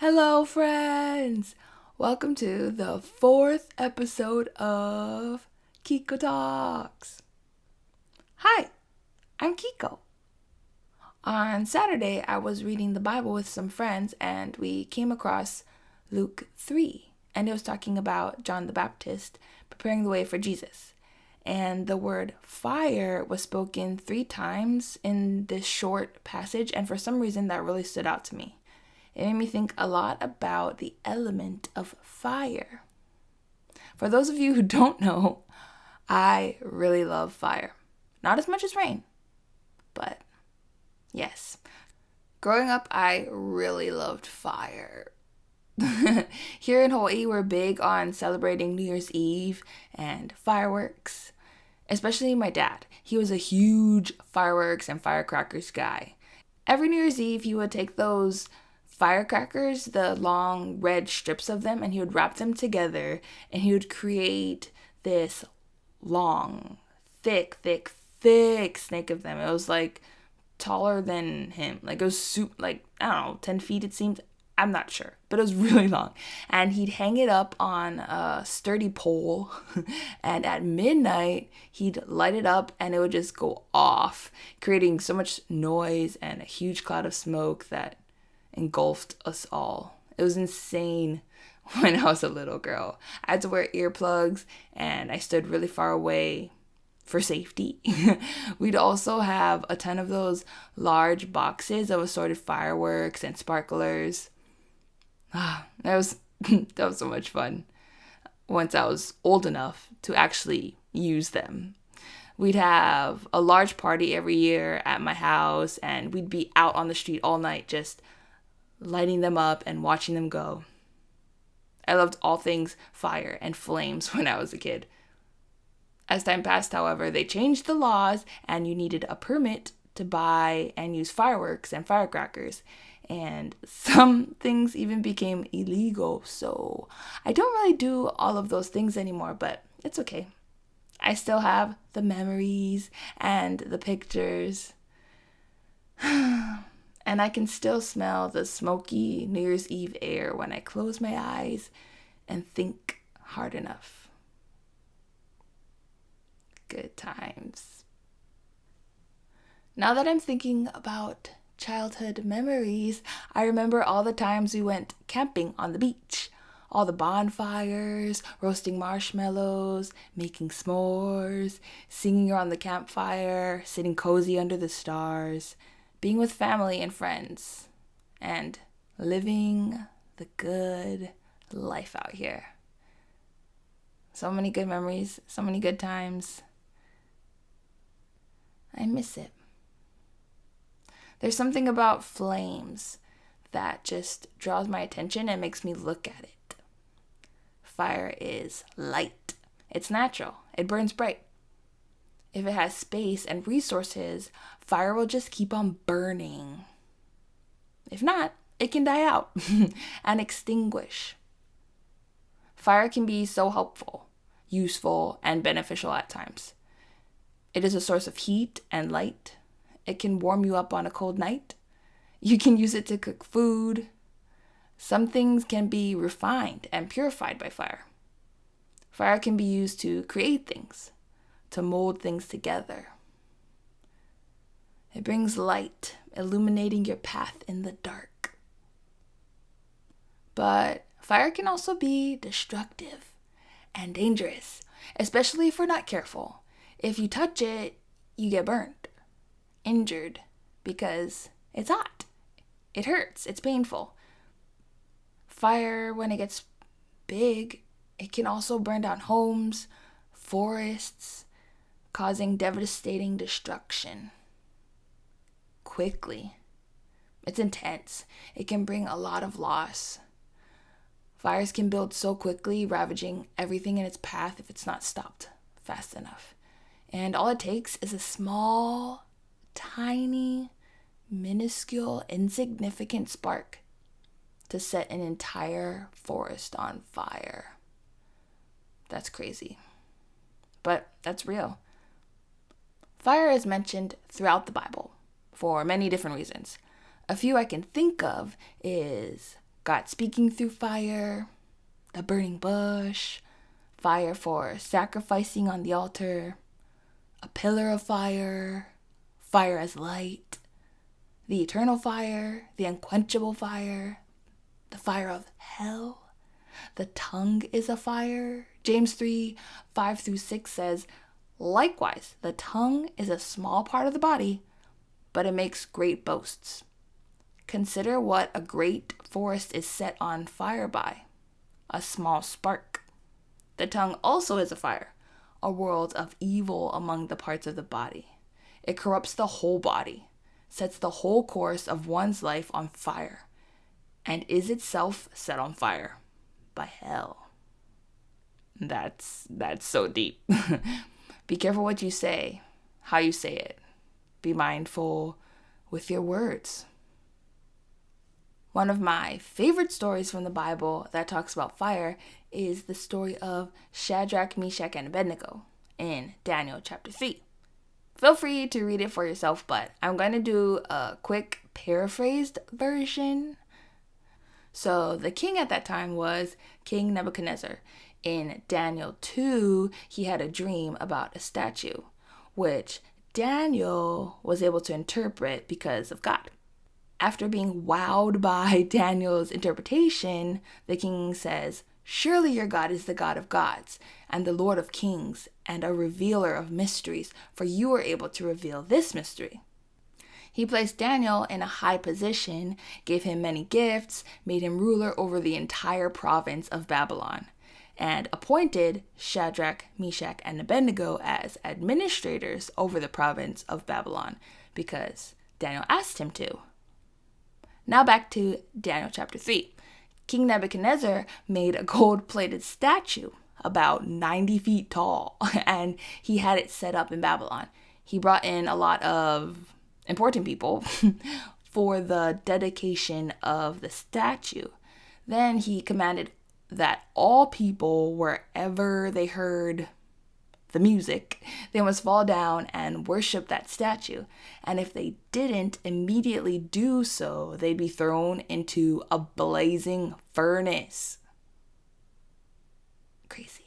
Hello, friends! Welcome to the 4th episode of Kiko Talks. Hi, I'm Kiko. On Saturday, I was reading the Bible with some friends and we came across Luke 3, and it was talking about John the Baptist preparing the way for Jesus. And the word fire was spoken 3 times in this short passage, and for some reason that really stood out to me. It made me think a lot about the element of fire. For those of you who don't know, I really love fire. Not as much as rain, but yes. Growing up, I really loved fire. Here in Hawaii, we're big on celebrating New Year's Eve and fireworks. Especially my dad. He was a huge fireworks and firecrackers guy. Every New Year's Eve, he would take those firecrackers, the long red strips of them, and he would wrap them together and he would create this long, thick snake of them. It was like taller than him. Like it was I don't know, 10 feet it seemed. I'm not sure, but it was really long. And he'd hang it up on a sturdy pole and at midnight he'd light it up and it would just go off, creating so much noise and a huge cloud of smoke that engulfed us all. It was insane when I was a little girl. I had to wear earplugs and I stood really far away for safety. We'd also have a ton of those large boxes of assorted fireworks and sparklers. That was so much fun once I was old enough to actually use them. We'd have a large party every year at my house and we'd be out on the street all night just lighting them up and watching them go. I loved all things fire and flames when I was a kid. As time passed, however, they changed the laws and you needed a permit to buy and use fireworks and firecrackers. And some things even became illegal. So I don't really do all of those things anymore, but it's okay. I still have the memories and the pictures. And I can still smell the smoky New Year's Eve air when I close my eyes and think hard enough. Good times. Now that I'm thinking about childhood memories, I remember all the times we went camping on the beach. All the bonfires, roasting marshmallows, making s'mores, singing around the campfire, sitting cozy under the stars, being with family and friends, and living the good life out here. So many good memories, so many good times. I miss it. There's something about flames that just draws my attention and makes me look at it. Fire is light. It's natural. It burns bright. If it has space and resources, fire will just keep on burning. If not, it can die out and extinguish. Fire can be so helpful, useful, and beneficial at times. It is a source of heat and light. It can warm you up on a cold night. You can use it to cook food. Some things can be refined and purified by fire. Fire can be used to create things, to mold things together. It brings light, illuminating your path in the dark. But fire can also be destructive and dangerous, especially if we're not careful. If you touch it, you get burned, injured, because it's hot. It hurts. It's painful. Fire, when it gets big, it can also burn down homes, forests, causing devastating destruction. Quickly. It's intense. It can bring a lot of loss. Fires can build so quickly, ravaging everything in its path if it's not stopped fast enough. And all it takes is a small, tiny, minuscule, insignificant spark to set an entire forest on fire. That's crazy. But that's real. Fire is mentioned throughout the Bible for many different reasons. A few I can think of is God speaking through fire, the burning bush, fire for sacrificing on the altar, a pillar of fire, fire as light, the eternal fire, the unquenchable fire, the fire of hell. The tongue is a fire. James 3:5-6 says, likewise, the tongue is a small part of the body, but it makes great boasts. Consider what a great forest is set on fire by, a small spark. The tongue also is a fire, a world of evil among the parts of the body. It corrupts the whole body, sets the whole course of one's life on fire, and is itself set on fire by hell. That's so deep. Be careful what you say, how you say it. Be mindful with your words. One of my favorite stories from the Bible that talks about fire is the story of Shadrach, Meshach, and Abednego in Daniel chapter 3. Feel free to read it for yourself, but I'm going to do a quick paraphrased version. So the king at that time was King Nebuchadnezzar. In Daniel 2, he had a dream about a statue, which Daniel was able to interpret because of God. After being wowed by Daniel's interpretation, the king says, surely your God is the God of gods and the Lord of kings and a revealer of mysteries, for you are able to reveal this mystery. He placed Daniel in a high position, gave him many gifts, made him ruler over the entire province of Babylon, and appointed Shadrach, Meshach, and Abednego as administrators over the province of Babylon because Daniel asked him to. Now back to Daniel chapter 3. King Nebuchadnezzar made a gold-plated statue about 90 feet tall, and he had it set up in Babylon. He brought in a lot of important people for the dedication of the statue. Then he commanded that all people, wherever they heard the music, they must fall down and worship that statue. And if they didn't immediately do so, they'd be thrown into a blazing furnace. Crazy.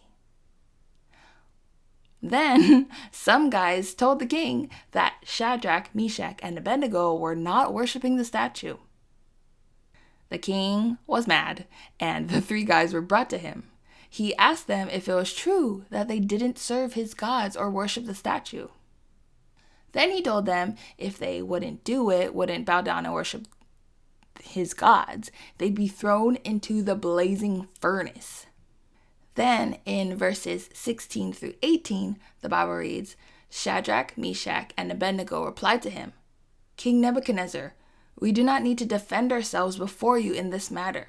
Then some guys told the king that Shadrach, Meshach, and Abednego were not worshiping the statue. The king was mad, and the three guys were brought to him. He asked them if it was true that they didn't serve his gods or worship the statue. Then he told them if they wouldn't bow down and worship his gods, they'd be thrown into the blazing furnace. Then in verses 16-18, the Bible reads, Shadrach, Meshach, and Abednego replied to him, King Nebuchadnezzar, we do not need to defend ourselves before you in this matter.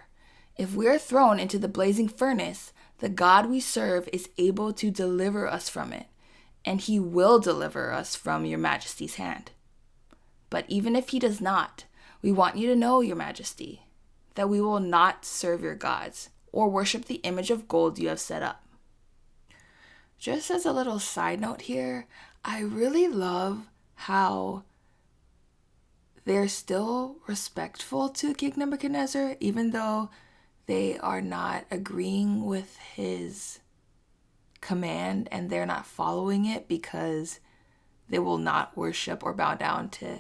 If we are thrown into the blazing furnace, the God we serve is able to deliver us from it, and he will deliver us from your majesty's hand. But even if he does not, we want you to know, your majesty, that we will not serve your gods or worship the image of gold you have set up. Just as a little side note here, I really love how they're still respectful to King Nebuchadnezzar, even though they are not agreeing with his command and they're not following it because they will not worship or bow down to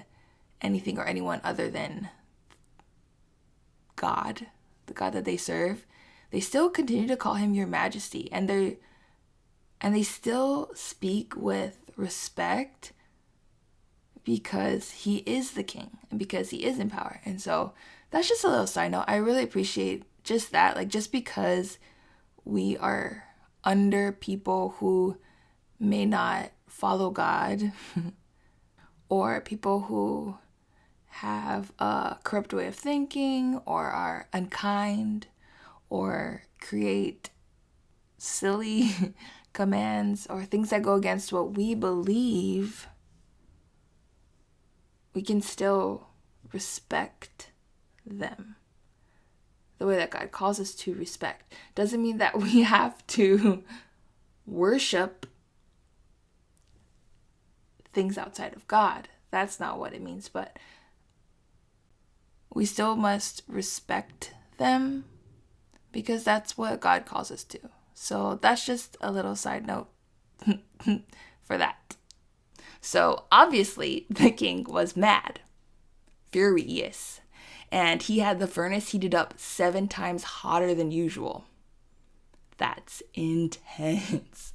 anything or anyone other than God, the God that they serve. They still continue to call him your majesty, and they still speak with respect because he is the king and because he is in power. And so that's just a little side note. I really appreciate just that, like, just because we are under people who may not follow God or people who have a corrupt way of thinking or are unkind or create silly commands or things that go against what we believe, we can still respect them the way that God calls us to respect. Doesn't mean that we have to worship things outside of God. That's not what it means, but we still must respect them because that's what God calls us to. So that's just a little side note for that. So obviously the king was mad, furious, and he had the furnace heated up 7 times hotter than usual. That's intense.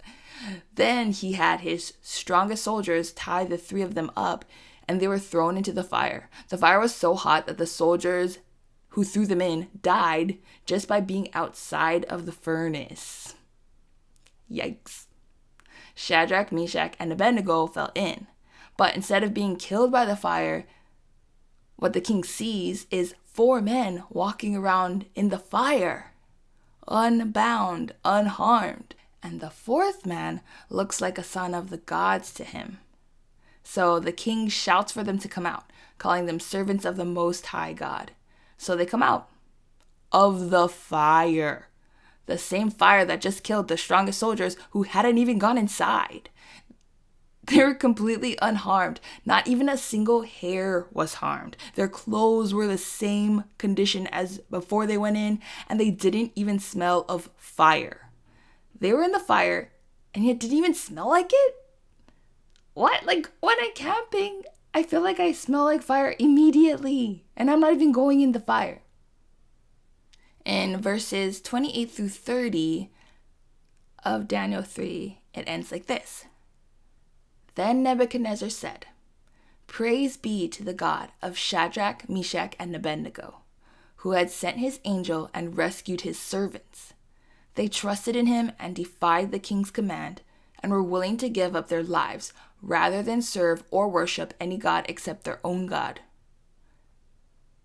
Then he had his strongest soldiers tie the 3 of them up, and they were thrown into the fire. The fire was so hot that the soldiers who threw them in died just by being outside of the furnace. Yikes. Shadrach, Meshach, and Abednego fell in. But instead of being killed by the fire, what the king sees is 4 men walking around in the fire, unbound, unharmed. And the 4th man looks like a son of the gods to him. So the king shouts for them to come out, calling them servants of the Most High God. So they come out of the fire. The same fire that just killed the strongest soldiers who hadn't even gone inside. They were completely unharmed. Not even a single hair was harmed. Their clothes were the same condition as before they went in, and they didn't even smell of fire. They were in the fire, and yet didn't even smell like it? What? Like, when I'm camping, I feel like I smell like fire immediately, and I'm not even going in the fire. In verses 28 through 30 of Daniel 3, it ends like this. Then Nebuchadnezzar said, "Praise be to the God of Shadrach, Meshach, and Abednego, who had sent his angel and rescued his servants. They trusted in him and defied the king's command, and were willing to give up their lives rather than serve or worship any god except their own God.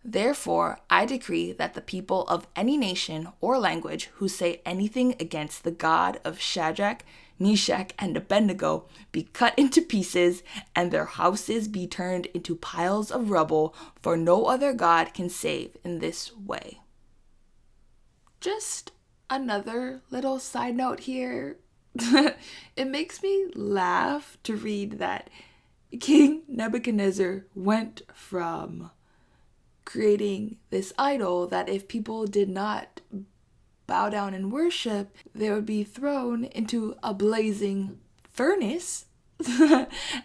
Therefore, I decree that the people of any nation or language who say anything against the God of Shadrach, Meshach, and Abednego be cut into pieces, and their houses be turned into piles of rubble, for no other God can save in this way." Just another little side note here. It makes me laugh to read that King Nebuchadnezzar went from creating this idol that if people did not bow down and worship, they would be thrown into a blazing furnace.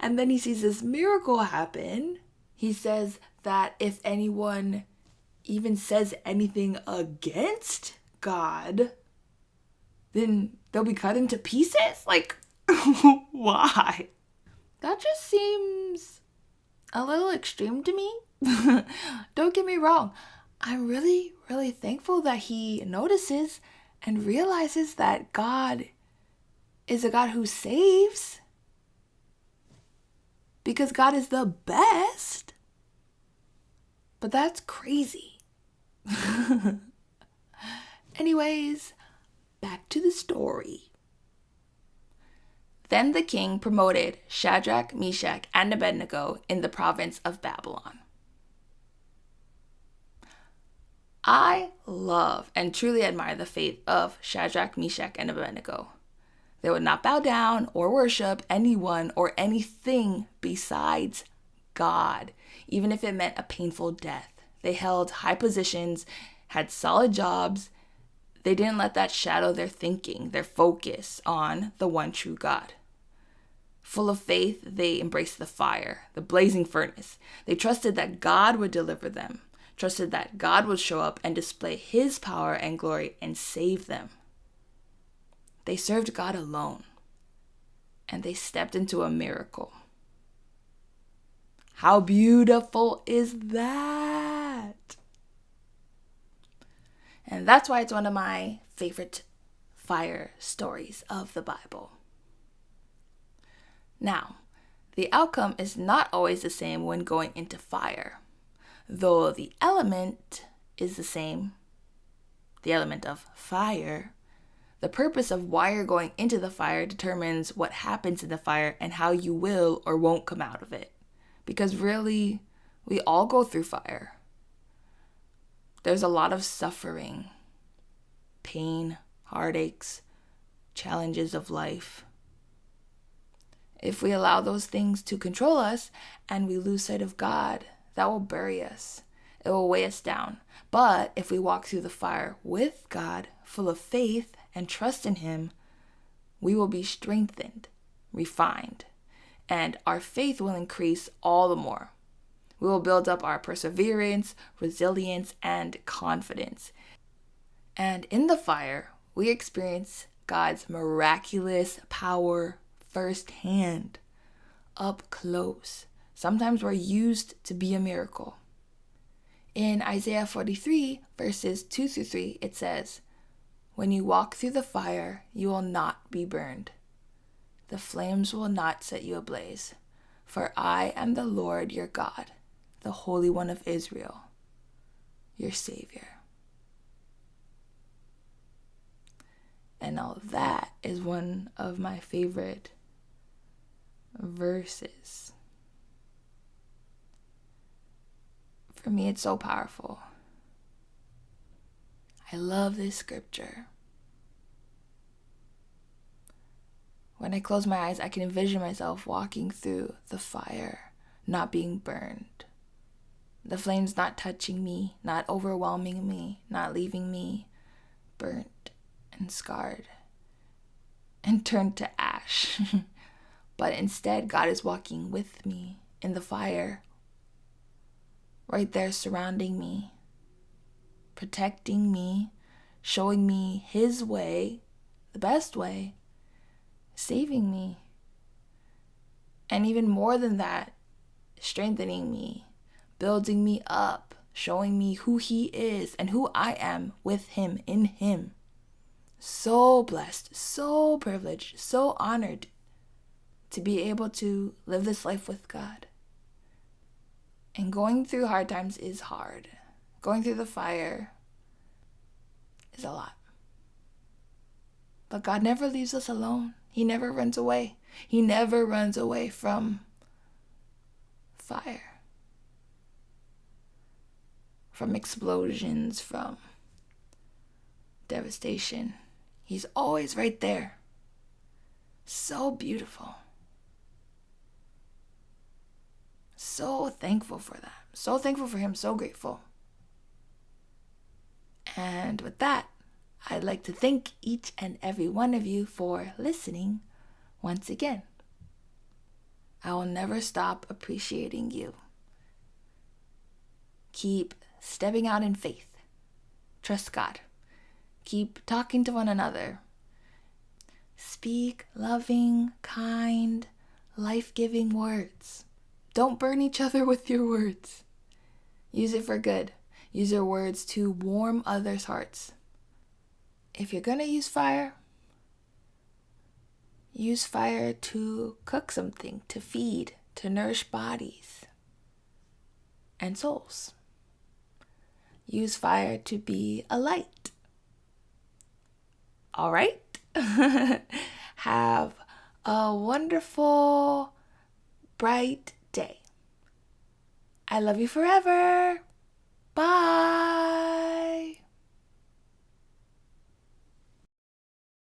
And then he sees this miracle happen. He says that if anyone even says anything against God, then they'll be cut into pieces? Like, why? That just seems a little extreme to me. Don't get me wrong. I'm really, really thankful that he notices and realizes that God is a God who saves. Because God is the best. But that's crazy. Anyways, back to the story. Then the king promoted Shadrach, Meshach, and Abednego in the province of Babylon. I love and truly admire the faith of Shadrach, Meshach, and Abednego. They would not bow down or worship anyone or anything besides God, even if it meant a painful death. They held high positions, had solid jobs. They didn't let that shadow their thinking, their focus on the one true God. Full of faith, they embraced the fire, the blazing furnace. They trusted that God would deliver them, trusted that God would show up and display his power and glory and save them. They served God alone, and they stepped into a miracle. How beautiful is that? And that's why it's one of my favorite fire stories of the Bible. Now, the outcome is not always the same when going into fire, though the element is the same, the element of fire. The purpose of why you're going into the fire determines what happens in the fire and how you will or won't come out of it. Because really, we all go through fire. There's a lot of suffering, pain, heartaches, challenges of life. If we allow those things to control us and we lose sight of God, that will bury us. It will weigh us down. But if we walk through the fire with God, full of faith and trust in Him, we will be strengthened, refined, and our faith will increase all the more. We will build up our perseverance, resilience, and confidence. And in the fire, we experience God's miraculous power firsthand, up close. Sometimes we're used to be a miracle. In Isaiah 43, verses 2 through 3, it says, "When you walk through the fire, you will not be burned. The flames will not set you ablaze. For I am the Lord your God, the Holy One of Israel, your Savior." And now that is one of my favorite verses. For me, it's so powerful. I love this scripture. When I close my eyes, I can envision myself walking through the fire, not being burned. The flames not touching me, not overwhelming me, not leaving me burnt and scarred and turned to ash. But instead, God is walking with me in the fire, right there surrounding me, protecting me, showing me His way, the best way, saving me. And even more than that, strengthening me, building me up, showing me who He is and who I am with Him, in Him. So blessed, so privileged, so honored to be able to live this life with God. And going through hard times is hard. Going through the fire is a lot. But God never leaves us alone. He never runs away. He never runs away from fire, from explosions, from devastation. He's always right there. So beautiful. So thankful for that. So thankful for Him. So grateful. And with that, I'd like to thank each and every one of you for listening once again. I will never stop appreciating you. Keep stepping out in faith. Trust God. Keep talking to one another. Speak loving, kind, life-giving words. Don't burn each other with your words. Use it for good. Use your words to warm others' hearts. If you're going to use fire to cook something, to feed, to nourish bodies and souls. Use fire to be a light. All right? Have a wonderful, bright day. I love you forever. Bye.